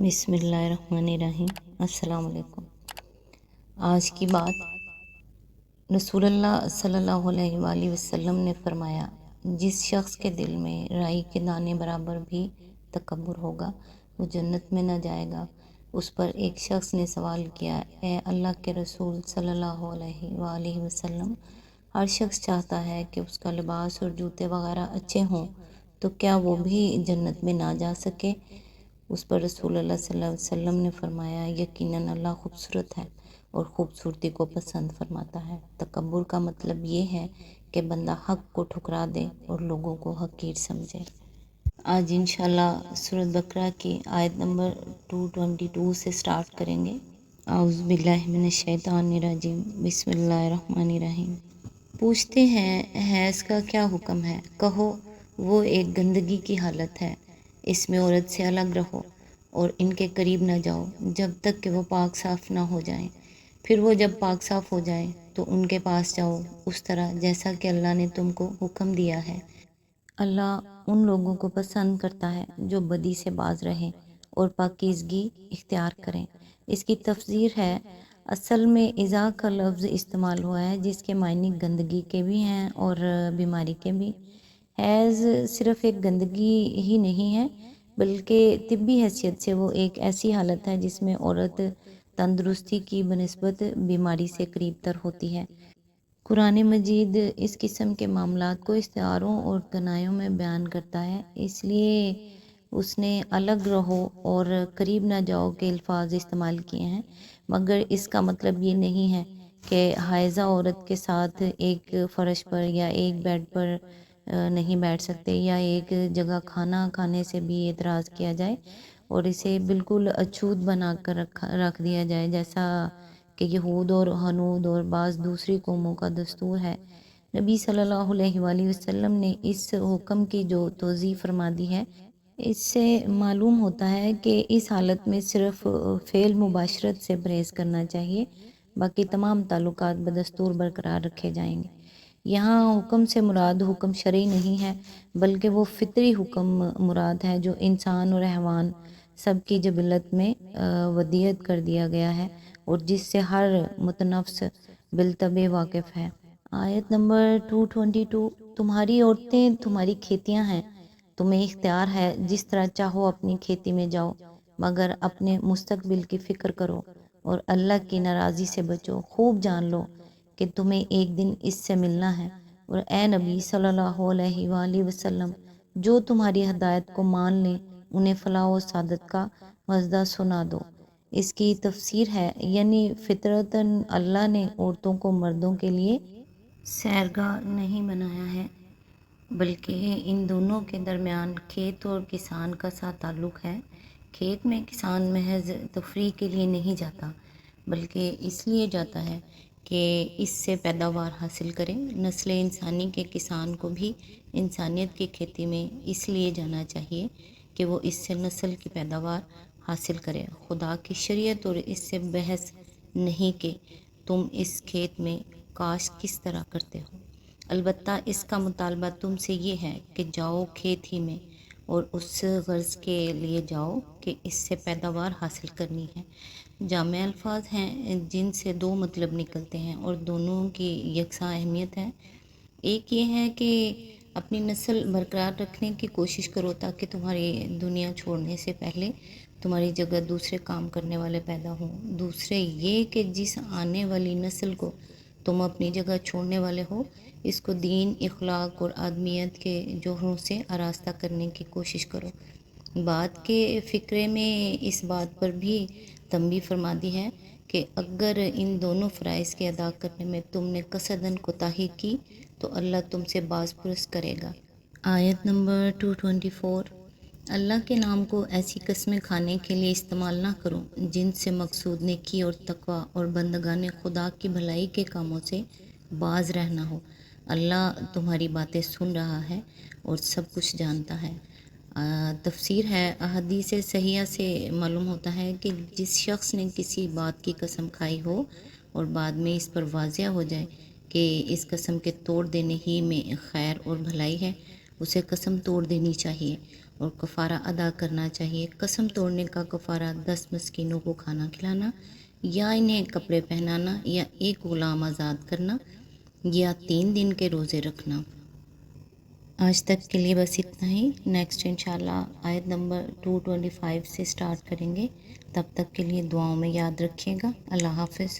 بسم اللہ الرحمن الرحیم۔ السلام علیکم۔ آج کی بات رسول اللہ صلی اللہ علیہ وآلہ وسلم نے فرمایا، جس شخص کے دل میں رائی کے دانے برابر بھی تکبر ہوگا وہ جنت میں نہ جائے گا۔ اس پر ایک شخص نے سوال کیا، اے اللہ کے رسول صلی اللہ علیہ وآلہ وسلم، ہر شخص چاہتا ہے کہ اس کا لباس اور جوتے وغیرہ اچھے ہوں، تو کیا وہ بھی جنت میں نہ جا سکے؟ اس پر رسول اللہ صلی اللہ علیہ وسلم نے فرمایا، یقیناً اللہ خوبصورت ہے اور خوبصورتی کو پسند فرماتا ہے۔ تکبر کا مطلب یہ ہے کہ بندہ حق کو ٹھکرا دے اور لوگوں کو حقیر سمجھے۔ آج انشاءاللہ سورۃ بقرہ کی آیت نمبر 222 سے سٹارٹ کریں گے۔ اعوذ باللہ من الشیطان الرجیم، بسم اللہ الرحمن الرحیم۔ پوچھتے ہیں حیض کا کیا حکم ہے؟ کہو وہ ایک گندگی کی حالت ہے، اس میں عورت سے الگ رہو اور ان کے قریب نہ جاؤ جب تک کہ وہ پاک صاف نہ ہو جائیں، پھر وہ جب پاک صاف ہو جائیں تو ان کے پاس جاؤ اس طرح جیسا کہ اللہ نے تم کو حکم دیا ہے۔ اللہ ان لوگوں کو پسند کرتا ہے جو بدی سے باز رہیں اور پاکیزگی اختیار کریں۔ اس کی تفسیر ہے، اصل میں اذا کا لفظ استعمال ہوا ہے جس کے معنی گندگی کے بھی ہیں اور بیماری کے بھی۔ حیض صرف ایک گندگی ہی نہیں ہے بلکہ طبی حیثیت سے وہ ایک ایسی حالت ہے جس میں عورت تندرستی کی بنسبت بیماری سے قریب تر ہوتی ہے۔ قرآن مجید اس قسم کے معاملات کو استعاروں اور کنایوں میں بیان کرتا ہے، اس لیے اس نے الگ رہو اور قریب نہ جاؤ کے الفاظ استعمال کیے ہیں، مگر اس کا مطلب یہ نہیں ہے کہ حائضہ عورت کے ساتھ ایک فرش پر یا ایک بیڈ پر نہیں بیٹھ سکتے، یا ایک جگہ کھانا کھانے سے بھی اعتراض کیا جائے اور اسے بالکل اچھوت بنا کر رکھ دیا جائے جیسا کہ یہود اور ہنود اور بعض دوسری قوموں کا دستور ہے۔ نبی صلی اللہ علیہ وآلہ وسلم نے اس حکم کی جو توضیح فرما دی ہے، اس سے معلوم ہوتا ہے کہ اس حالت میں صرف فعل مباشرت سے پرہیز کرنا چاہیے، باقی تمام تعلقات بدستور برقرار رکھے جائیں گے۔ یہاں حکم سے مراد حکم شرعی نہیں ہے بلکہ وہ فطری حکم مراد ہے جو انسان اور حیوان سب کی جبلت میں ودیت کر دیا گیا ہے اور جس سے ہر متنفس بالطبع واقف ہے۔ آیت نمبر 222، تمہاری عورتیں تمہاری کھیتیاں ہیں، تمہیں اختیار ہے جس طرح چاہو اپنی کھیتی میں جاؤ، مگر اپنے مستقبل کی فکر کرو اور اللہ کی ناراضی سے بچو۔ خوب جان لو کہ تمہیں ایک دن اس سے ملنا ہے، اور اے نبی صلی اللہ علیہ وآلہ وسلم، جو تمہاری ہدایت کو مان لیں انہیں فلاح و سعادت کا مژدہ سنا دو۔ اس کی تفسیر ہے، یعنی فطرتاً اللہ نے عورتوں کو مردوں کے لیے سیرگاہ نہیں بنایا ہے بلکہ ان دونوں کے درمیان کھیت اور کسان کا سا تعلق ہے۔ کھیت میں کسان محض تفریح کے لیے نہیں جاتا بلکہ اس لیے جاتا ہے کہ اس سے پیداوار حاصل کرے۔ نسل انسانی کے کسان کو بھی انسانیت کی کھیتی میں اس لیے جانا چاہیے کہ وہ اس سے نسل کی پیداوار حاصل کرے۔ خدا کی شریعت اور اس سے بحث نہیں کہ تم اس کھیت میں کاشت کس طرح کرتے ہو، البتہ اس کا مطالبہ تم سے یہ ہے کہ جاؤ کھیت ہی میں اور اس غرض کے لیے جاؤ کہ اس سے پیداوار حاصل کرنی ہے۔ جامع الفاظ ہیں جن سے دو مطلب نکلتے ہیں اور دونوں کی یکساں اہمیت ہے۔ ایک یہ ہے کہ اپنی نسل برقرار رکھنے کی کوشش کرو تاکہ تمہاری دنیا چھوڑنے سے پہلے تمہاری جگہ دوسرے کام کرنے والے پیدا ہوں۔ دوسرے یہ کہ جس آنے والی نسل کو تم اپنی جگہ چھوڑنے والے ہو، اس کو دین، اخلاق اور آدمیت کے جوہروں سے آراستہ کرنے کی کوشش کرو۔ بات کے فقرے میں اس بات پر بھی تنبیہ فرما دی ہے کہ اگر ان دونوں فرائض کے ادا کرنے میں تم نے قصداً کوتاہی کی تو اللہ تم سے باز پرس کرے گا۔ آیت نمبر 224، اللہ کے نام کو ایسی قسمیں کھانے کے لیے استعمال نہ کرو جن سے مقصود نیکی اور تقوی اور بندگان خدا کی بھلائی کے کاموں سے باز رہنا ہو۔ اللہ تمہاری باتیں سن رہا ہے اور سب کچھ جانتا ہے۔ تفسیر ہے، احادیث صحیحہ سے معلوم ہوتا ہے کہ جس شخص نے کسی بات کی قسم کھائی ہو اور بعد میں اس پر واضح ہو جائے کہ اس قسم کے توڑ دینے ہی میں خیر اور بھلائی ہے، اسے قسم توڑ دینی چاہیے اور کفارہ ادا کرنا چاہیے۔ قسم توڑنے کا کفارہ 10 مسکینوں کو کھانا کھلانا، یا انہیں کپڑے پہنانا، یا ایک غلام آزاد کرنا، یا 3 دن کے روزے رکھنا۔ آج تک کے لیے بس اتنا ہی۔ نیکسٹ انشاءاللہ آیت نمبر 225 سے سٹارٹ کریں گے۔ تب تک کے لیے دعاؤں میں یاد رکھیے گا۔ اللہ حافظ۔